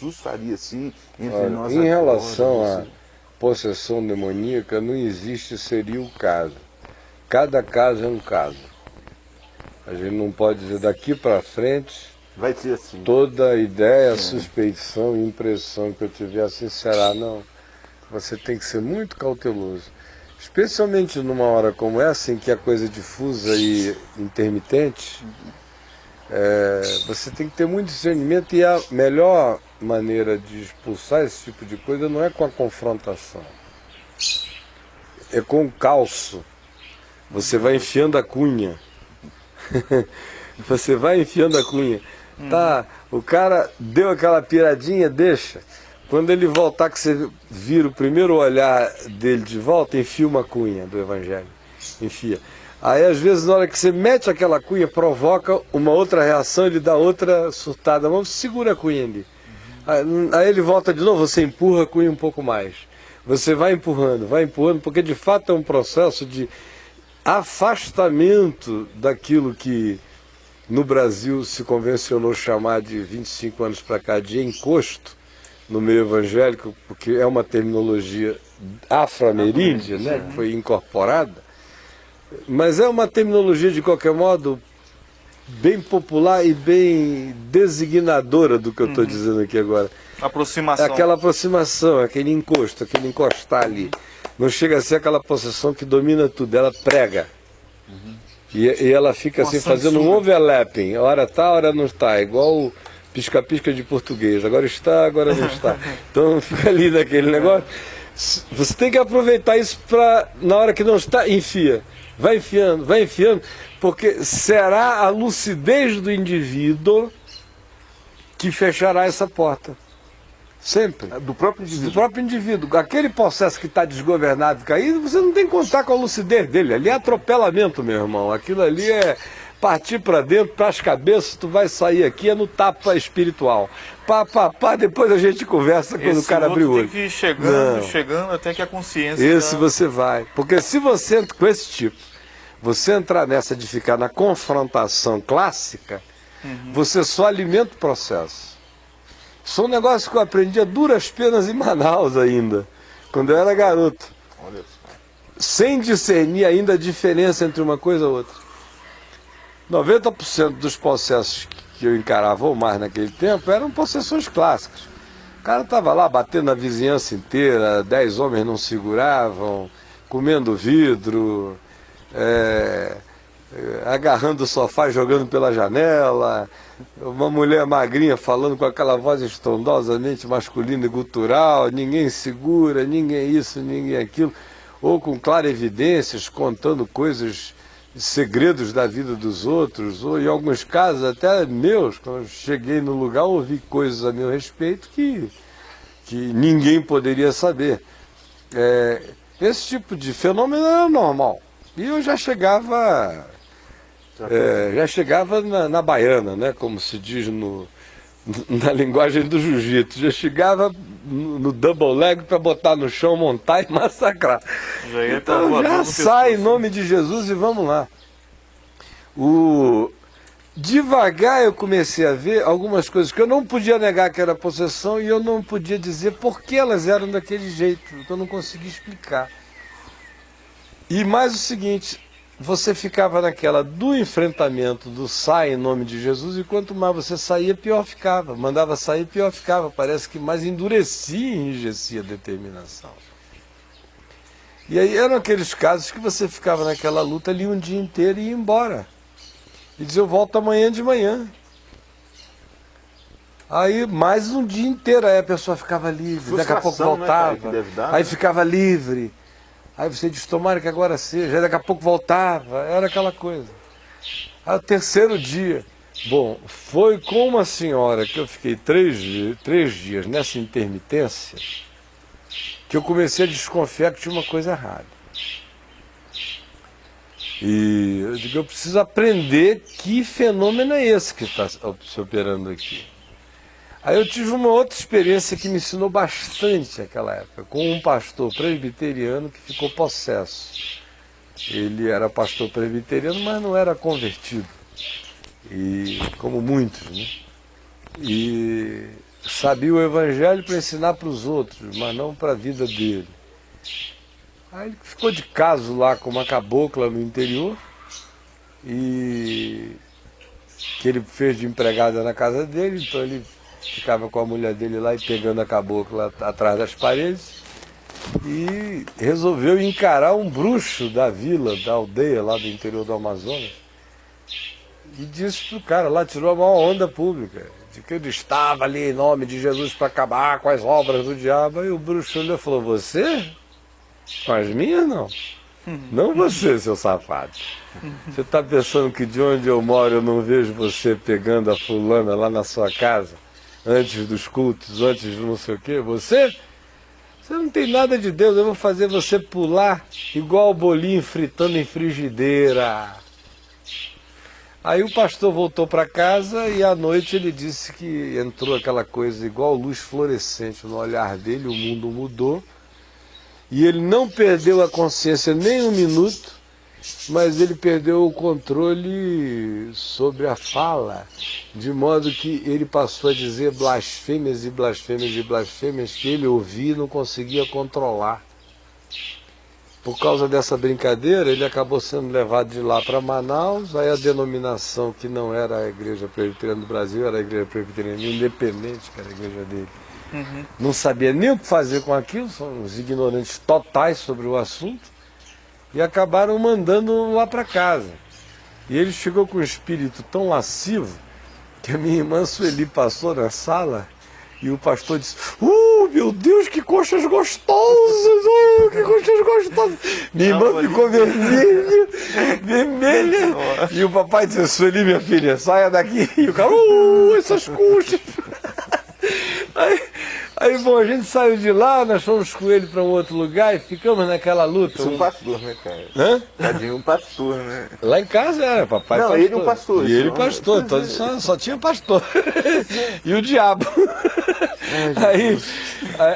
Jesus faria assim entre Olha, nós em agora, relação à você... possessão demoníaca, não existe seria o caso. Cada caso é um caso. A gente não pode dizer daqui para frente, Vai ser assim. toda ideia, suspeição e impressão que eu tiver assim será. Não. Você tem que ser muito cauteloso. Especialmente numa hora como essa, em que a coisa é difusa e intermitente, você tem que ter muito discernimento, e a melhor maneira de expulsar esse tipo de coisa não é com a confrontação, é com o calço. Você vai enfiando a cunha. Você vai enfiando a cunha. Tá, o cara deu aquela piradinha, deixa. Quando ele voltar, que você vira o primeiro olhar dele de volta, enfia uma cunha do Evangelho. Enfia. Aí, às vezes, na hora que você mete aquela cunha, provoca uma outra reação, ele dá outra surtada. Vamos, segura a cunha ali. Aí ele volta de novo, você empurra a cunha um pouco mais. Você vai empurrando, porque de fato é um processo de afastamento daquilo que no Brasil se convencionou chamar de 25 anos para cá de encosto no meio evangélico, porque é uma terminologia afro-ameríndia, né, que foi incorporada, mas é uma terminologia, de qualquer modo, bem popular e bem designadora do que eu estou dizendo aqui agora. Aproximação. É aquela aproximação, aquele encosto, aquele encostar ali. Não chega a ser aquela possessão que domina tudo, ela prega. E ela fica assim, fazendo um overlapping, hora tá, hora não está, igual o pisca-pisca de português, agora está, agora não está. Então fica ali naquele negócio. Você tem que aproveitar isso para, na hora que não está, enfia. Vai enfiando, porque será a lucidez do indivíduo que fechará essa porta. Sempre. Do próprio indivíduo. Do próprio indivíduo. Aquele processo que está desgovernado, caído, você não tem que contar com a lucidez dele. Ali é atropelamento, meu irmão. Aquilo ali é partir para dentro, para as cabeças, tu vai sair aqui, é no tapa espiritual. Depois a gente conversa quando o cara abrir o olho. Tem que ir chegando até que a consciência... Esse você vai. Porque se você, com esse tipo, você entrar nessa de ficar na confrontação clássica, você só alimenta o processo. Isso é um negócio que eu aprendi a duras penas em Manaus ainda, quando eu era garoto. Olha só. Sem discernir ainda a diferença entre uma coisa e outra. 90% dos processos que eu encarava ou mais naquele tempo eram possessões clássicas. O cara estava lá batendo na vizinhança inteira, 10 homens não seguravam, comendo vidro, agarrando o sofá e jogando pela janela, uma mulher magrinha falando com aquela voz estrondosamente masculina e gutural, ninguém segura, ninguém isso, ninguém aquilo, ou com clarevidências contando coisas, segredos da vida dos outros, ou em alguns casos até meus, quando eu cheguei no lugar ouvi coisas a meu respeito que ninguém poderia saber. Esse tipo de fenômeno era normal. E eu já chegava na baiana, né, como se diz na linguagem do jiu-jitsu. Já chegava no double leg para botar no chão, montar e massacrar. Então já sai em nome de Jesus e vamos lá. Devagar eu comecei a ver algumas coisas que eu não podia negar que era possessão e eu não podia dizer por que elas eram daquele jeito, que eu não conseguia explicar. E mais o seguinte, você ficava naquela do enfrentamento, do sai em nome de Jesus, e quanto mais você saía, pior ficava. Mandava sair, pior ficava. Parece que mais endurecia e enrijecia a determinação. E aí eram aqueles casos que você ficava naquela luta ali um dia inteiro e ia embora. E dizia, eu volto amanhã de manhã. Aí mais um dia inteiro, aí a pessoa ficava livre, daqui a pouco voltava, né, cara, que deve dar, aí ficava livre. Aí você diz, tomara que agora seja, aí daqui a pouco voltava, era aquela coisa. Aí o terceiro dia, bom, foi com uma senhora que eu fiquei três dias nessa intermitência, que eu comecei a desconfiar que tinha uma coisa errada. E eu digo, eu preciso aprender que fenômeno é esse que está se operando aqui. Aí eu tive uma outra experiência que me ensinou bastante naquela época, com um pastor presbiteriano que ficou possesso. Ele era pastor presbiteriano, mas não era convertido, e como muitos, né? E sabia o evangelho para ensinar para os outros, mas não para a vida dele. Aí ele ficou de caso lá com uma cabocla no interior, e que ele fez de empregada na casa dele, então ele ficava com a mulher dele lá e pegando a cabocla atrás das paredes, e resolveu encarar um bruxo da vila, da aldeia lá do interior do Amazonas, e disse pro cara lá, tirou a maior onda pública, de que ele estava ali em nome de Jesus para acabar com as obras do diabo. Aí o bruxo olhou e falou: você? Com as minhas não. Não você, seu safado. Você está pensando que de onde eu moro eu não vejo você pegando a fulana lá na sua casa, antes dos cultos, antes do não sei o quê? Você não tem nada de Deus, eu vou fazer você pular igual o bolinho fritando em frigideira. Aí o pastor voltou para casa e à noite ele disse que entrou aquela coisa igual luz fluorescente no olhar dele, o mundo mudou. E ele não perdeu a consciência nem um minuto, mas ele perdeu o controle sobre a fala, de modo que ele passou a dizer blasfêmias e blasfêmias e blasfêmias que ele ouvia e não conseguia controlar. Por causa dessa brincadeira, ele acabou sendo levado de lá para Manaus. Aí a denominação, que não era a Igreja Presbiteriana do Brasil, era a Igreja Presbiteriana Independente, que era a igreja dele. Não sabia nem o que fazer com aquilo, são uns ignorantes totais sobre o assunto, e acabaram mandando lá para casa. E ele chegou com um espírito tão lascivo que a minha irmã Sueli passou na sala e o pastor disse: meu Deus, que coxas gostosas! Que coxas gostosas! Minha irmã ficou vermelha. E o papai disse: Sueli, minha filha, saia daqui. E o cara: essas coxas! Aí, bom, a gente saiu de lá, nós fomos com ele para um outro lugar e ficamos naquela luta. Um pastor, né, cara? Hã? Tadinho, um pastor, né? Lá em casa era, papai não, pastor. Ele um pastor. E ele pastor, então só tinha pastor. E o diabo.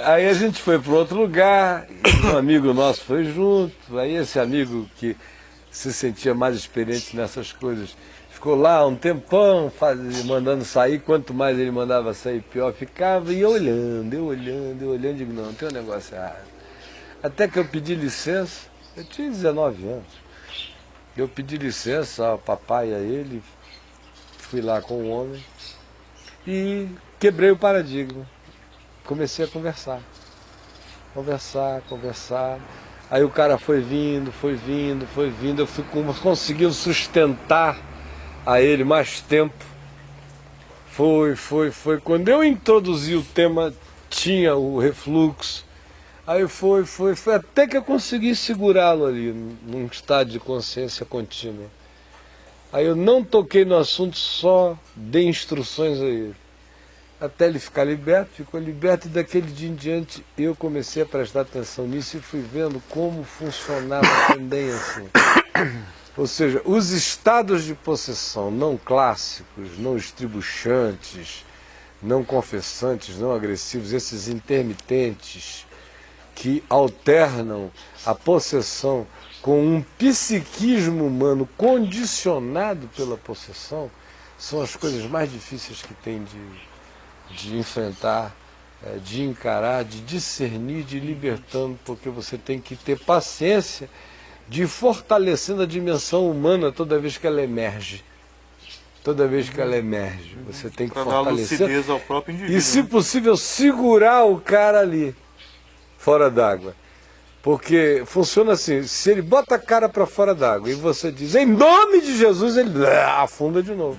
Aí a gente foi para outro lugar, um amigo nosso foi junto, aí esse amigo que se sentia mais experiente nessas coisas ficou lá um tempão mandando sair, quanto mais ele mandava sair, pior ficava, e eu olhando, digo: não, tem um negócio errado. Até que eu pedi licença, eu tinha 19 anos, eu pedi licença ao papai e a ele, fui lá com o homem e quebrei o paradigma. Comecei a conversar. Aí o cara foi vindo, eu fui conseguindo sustentar a ele mais tempo. Foi. Quando eu introduzi o tema, tinha o refluxo. Aí foi, até que eu consegui segurá-lo ali, num estado de consciência contínua. Aí eu não toquei no assunto, só dei instruções a ele. Até ele ficar liberto, ficou liberto, e daquele dia em diante eu comecei a prestar atenção nisso e fui vendo como funcionava também assim. Ou seja, os estados de possessão não clássicos, não estribuchantes, não confessantes, não agressivos, esses intermitentes que alternam a possessão com um psiquismo humano condicionado pela possessão, são as coisas mais difíceis que tem de enfrentar, de encarar, de discernir, de ir libertando, porque você tem que ter paciência de ir fortalecendo a dimensão humana toda vez que ela emerge. Você tem que fortalecer. Dar lucidez ao próprio indivíduo. E, se possível, segurar o cara ali, fora d'água. Porque funciona assim: se ele bota a cara para fora d'água e você diz em nome de Jesus, ele afunda de novo.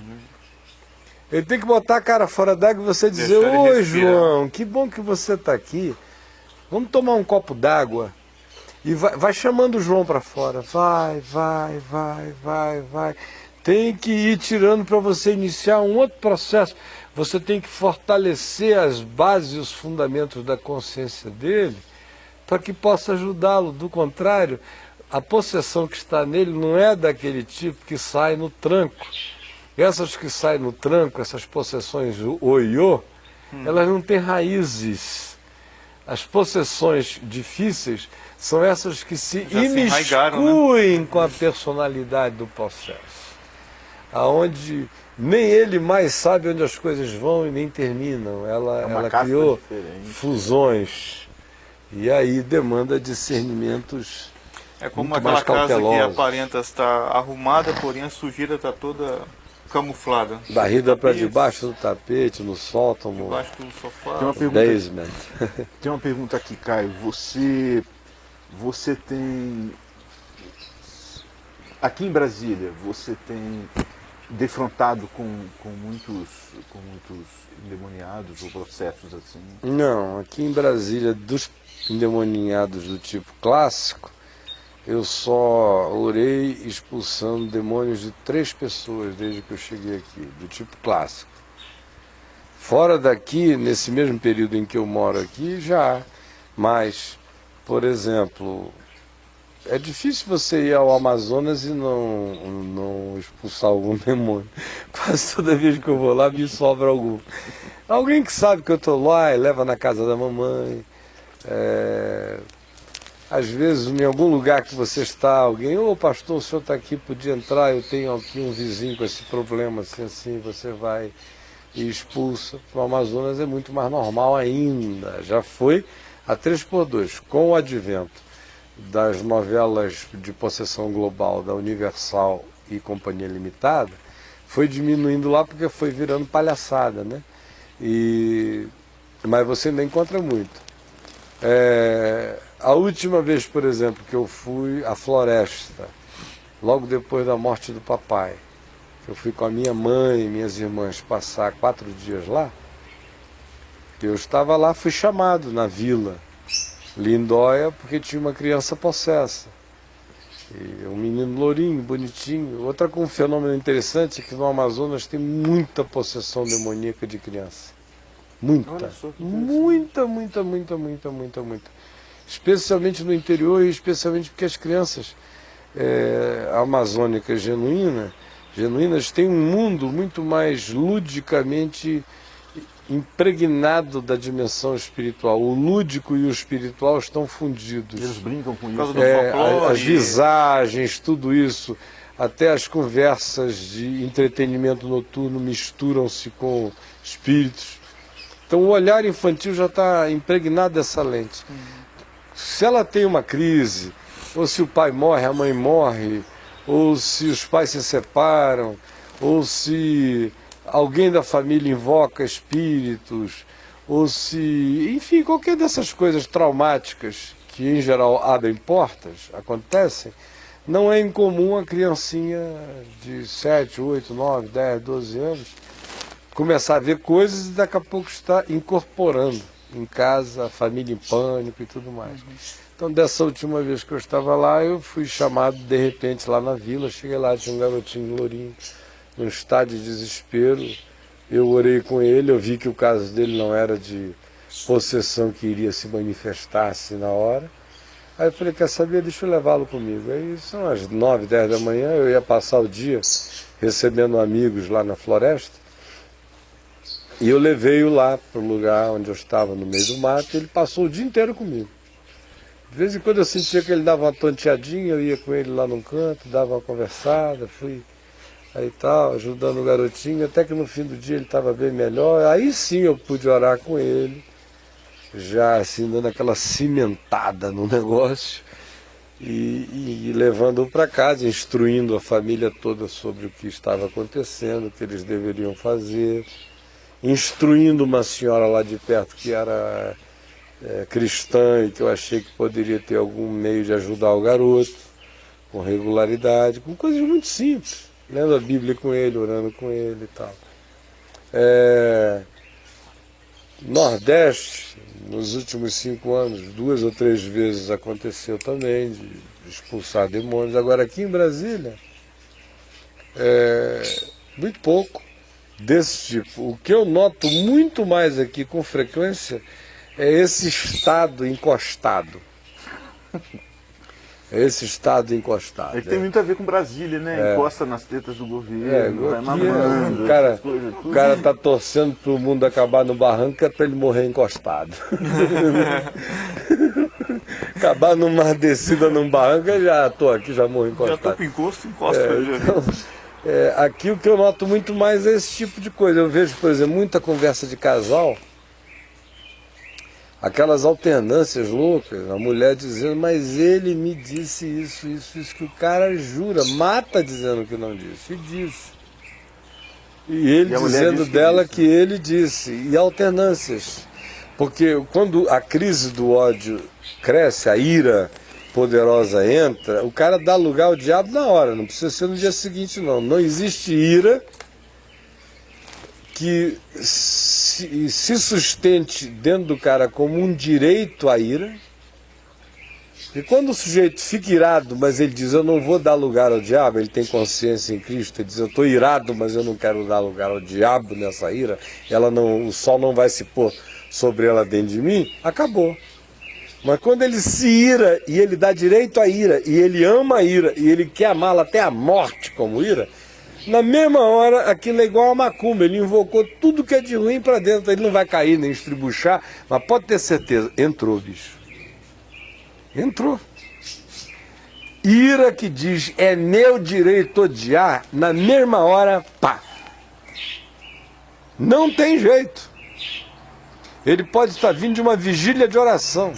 Ele tem que botar a cara fora d'água e você dizer: oi, João, que bom que você está aqui. Vamos tomar um copo d'água. E vai chamando o João para fora. Vai. Tem que ir tirando para você iniciar um outro processo. Você tem que fortalecer as bases e os fundamentos da consciência dele para que possa ajudá-lo. Do contrário, a possessão que está nele não é daquele tipo que sai no tranco. Essas que saem no tranco, essas possessões oiô, elas não têm raízes. As possessões difíceis são essas que se imiscuem, né, com a personalidade do processo. Aonde Nem ele mais sabe onde as coisas vão e nem terminam. uma Ela casca criou diferente. fusões. E aí demanda discernimentos É como muito aquela mais casa que cautelosos. aparenta estar arrumada, porém a sujeira está toda camuflada. Barrida para Tapete, debaixo do tapete, no sótão, no debaixo do sofá. Tem uma pergunta, basement. tem uma pergunta aqui, Caio. Você tem. Aqui em Brasília, você tem defrontado com muitos endemoniados ou processos assim? Não, aqui em Brasília, dos endemoniados do tipo clássico, eu só orei expulsando demônios de 3 pessoas desde que eu cheguei aqui, do tipo clássico. Fora daqui, nesse mesmo período em que eu moro aqui, já. Mas, por exemplo, é difícil você ir ao Amazonas e não expulsar algum demônio. Quase toda vez que eu vou lá me sobra algum. Alguém que sabe que eu estou lá e leva na casa da mamãe. Às vezes, em algum lugar que você está, alguém, ô pastor, o senhor está aqui, podia entrar, eu tenho aqui um vizinho com esse problema, assim, você vai e expulsa. O Amazonas é muito mais normal ainda, já foi a 3x2, com o advento das novelas de possessão global da Universal e Companhia Limitada, foi diminuindo lá porque foi virando palhaçada, né? Mas você ainda encontra muito. A última vez, por exemplo, que eu fui à floresta, logo depois da morte do papai, eu fui com a minha mãe e minhas irmãs passar 4 dias lá, eu estava lá, fui chamado na vila Lindóia, porque tinha uma criança possessa. E um menino lourinho, bonitinho. Outra com um fenômeno interessante é que no Amazonas tem muita possessão demoníaca de criança. Muita. Muita. Especialmente no interior e especialmente porque as crianças amazônicas genuínas têm um mundo muito mais ludicamente impregnado da dimensão espiritual. O lúdico e o espiritual estão fundidos. Eles brincam com Por causa isso. do folclore. As visagens, tudo isso, até as conversas de entretenimento noturno misturam-se com espíritos. Então o olhar infantil já está impregnado dessa lente. Se ela tem uma crise, ou se o pai morre, a mãe morre, ou se os pais se separam, ou se alguém da família invoca espíritos, ou se, enfim, qualquer dessas coisas traumáticas que em geral abrem portas, acontecem, não é incomum a criancinha de 7, 8, 9, 10, 12 anos começar a ver coisas e daqui a pouco está incorporando em casa, a família em pânico e tudo mais. Então, dessa última vez que eu estava lá, eu fui chamado de repente lá na vila, cheguei lá, tinha um garotinho lourinho, num estado de desespero, eu orei com ele, eu vi que o caso dele não era de possessão que iria se manifestar assim na hora. Aí eu falei, quer saber, deixa eu levá-lo comigo. Aí são as 9, 10 da manhã, eu ia passar o dia recebendo amigos lá na floresta, e eu levei-o lá para o lugar onde eu estava, no meio do mato, e ele passou o dia inteiro comigo. De vez em quando eu sentia que ele dava uma tonteadinha, eu ia com ele lá num canto, dava uma conversada, fui aí tal, ajudando o garotinho, até que no fim do dia ele estava bem melhor. Aí sim eu pude orar com ele, já assim dando aquela cimentada no negócio, e levando-o para casa, instruindo a família toda sobre o que estava acontecendo, o que eles deveriam fazer, instruindo uma senhora lá de perto que era cristã e que eu achei que poderia ter algum meio de ajudar o garoto, com regularidade, com coisas muito simples, lendo a Bíblia com ele, orando com ele e tal. Nordeste, nos últimos 5 anos, 2 ou 3 vezes aconteceu também, de expulsar demônios. Agora aqui em Brasília, muito pouco desse tipo. O que eu noto muito mais aqui com frequência é esse estado encostado. É que tem muito a ver com Brasília, né? Encosta nas tetas do governo, vai mamando, essas coisas, o tudo. cara tá torcendo pro mundo acabar no barranco, é pra ele morrer encostado. Acabar numa descida num barranco, eu já tô aqui, já morro Já tô encostado. com encosto, encosta. Então, Aqui o que eu noto muito mais é esse tipo de coisa. Eu vejo, por exemplo, muita conversa de casal, aquelas alternâncias loucas, a mulher dizendo, mas ele me disse isso, que o cara jura, mata dizendo que não disse, e disse. E ele dizendo dela que ele disse, e alternâncias. Porque quando a crise do ódio cresce, a ira poderosa entra, o cara dá lugar ao diabo na hora, não precisa ser no dia seguinte não. Não existe ira que se sustente dentro do cara como um direito à ira. E quando o sujeito fica irado, mas ele diz, eu não vou dar lugar ao diabo, ele tem consciência em Cristo, ele diz, eu estou irado, mas eu não quero dar lugar ao diabo nessa ira, o sol não vai se pôr sobre ela dentro de mim, acabou. Mas quando ele se ira, e ele dá direito à ira, e ele ama a ira, e ele quer amá-la até a morte como ira, na mesma hora aquilo é igual a macumba, ele invocou tudo que é de ruim para dentro, ele não vai cair nem estribuchar, mas pode ter certeza, entrou, bicho. Entrou. Ira que diz, é meu direito odiar, na mesma hora, pá. Não tem jeito. Ele pode estar vindo de uma vigília de oração.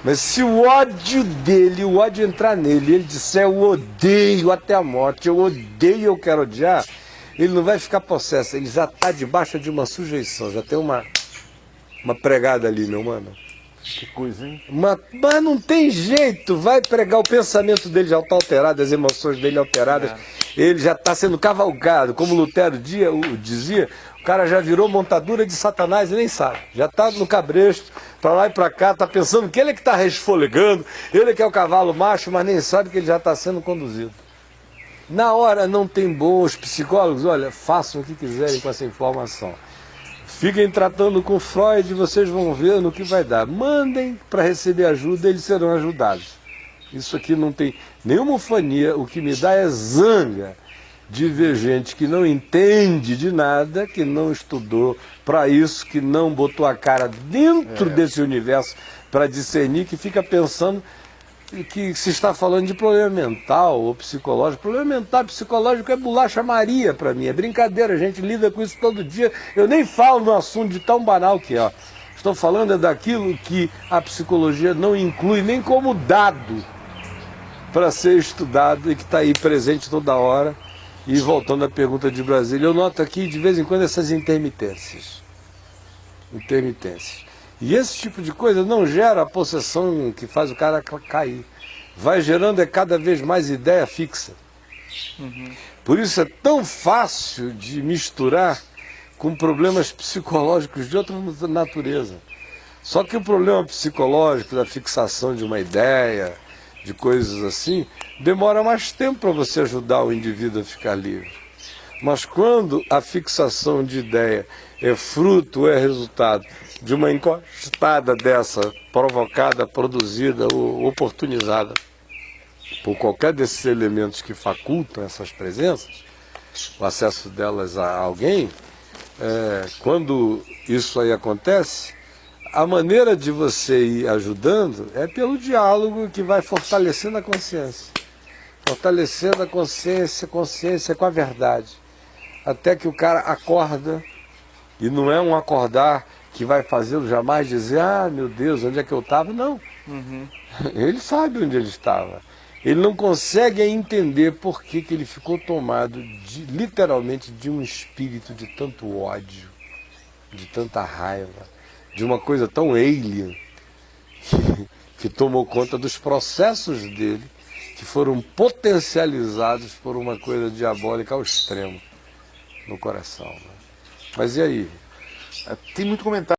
Mas se o ódio dele, o ódio entrar nele, ele disser, eu odeio até a morte, eu odeio, eu quero odiar, ele não vai ficar possesso, ele já está debaixo de uma sujeição, já tem uma pregada ali, meu mano. Que coisa, hein? Mas não tem jeito, vai pregar, o pensamento dele já está alterado, as emoções dele alteradas, ele já está sendo cavalgado, como Lutero dizia, o cara já virou montadura de Satanás e nem sabe, já está no cabresto, para lá e para cá, está pensando que ele é que está resfolegando, ele é que é o cavalo macho, mas nem sabe que ele já está sendo conduzido. Na hora não tem bons psicólogos, olha, façam o que quiserem com essa informação. Fiquem tratando com Freud, vocês vão ver no que vai dar. Mandem para receber ajuda, eles serão ajudados. Isso aqui não tem nenhuma ufania, o que me dá é zanga de ver gente que não entende de nada, que não estudou para isso, que não botou a cara dentro desse universo para discernir, que fica pensando que se está falando de problema mental ou psicológico. Problema mental e psicológico é bolacha Maria para mim, é brincadeira, a gente lida com isso todo dia. Eu nem falo no assunto de tão banal que é. Estou falando daquilo que a psicologia não inclui nem como dado para ser estudado e que está aí presente toda hora. E voltando à pergunta de Brasília, eu noto aqui de vez em quando essas intermitências. E esse tipo de coisa não gera a possessão que faz o cara cair. Vai gerando cada vez mais ideia fixa. Por isso é tão fácil de misturar com problemas psicológicos de outra natureza. Só que o problema psicológico da fixação de uma ideia, de coisas assim, demora mais tempo para você ajudar o indivíduo a ficar livre. Mas quando a fixação de ideia é fruto, é resultado de uma encostada dessa, provocada, produzida ou oportunizada por qualquer desses elementos que facultam essas presenças, o acesso delas a alguém, quando isso aí acontece, a maneira de você ir ajudando é pelo diálogo que vai fortalecendo a consciência. Fortalecendo a consciência com a verdade. Até que o cara acorda, e não é um acordar que vai fazê-lo jamais dizer, ah, meu Deus, onde é que eu estava? Não. Ele sabe onde ele estava. Ele não consegue entender por que ele ficou tomado, literalmente, de um espírito de tanto ódio, de tanta raiva, de uma coisa tão alien, que tomou conta dos processos dele, que foram potencializados por uma coisa diabólica ao extremo no coração. Mas e aí? Tem muito comentário.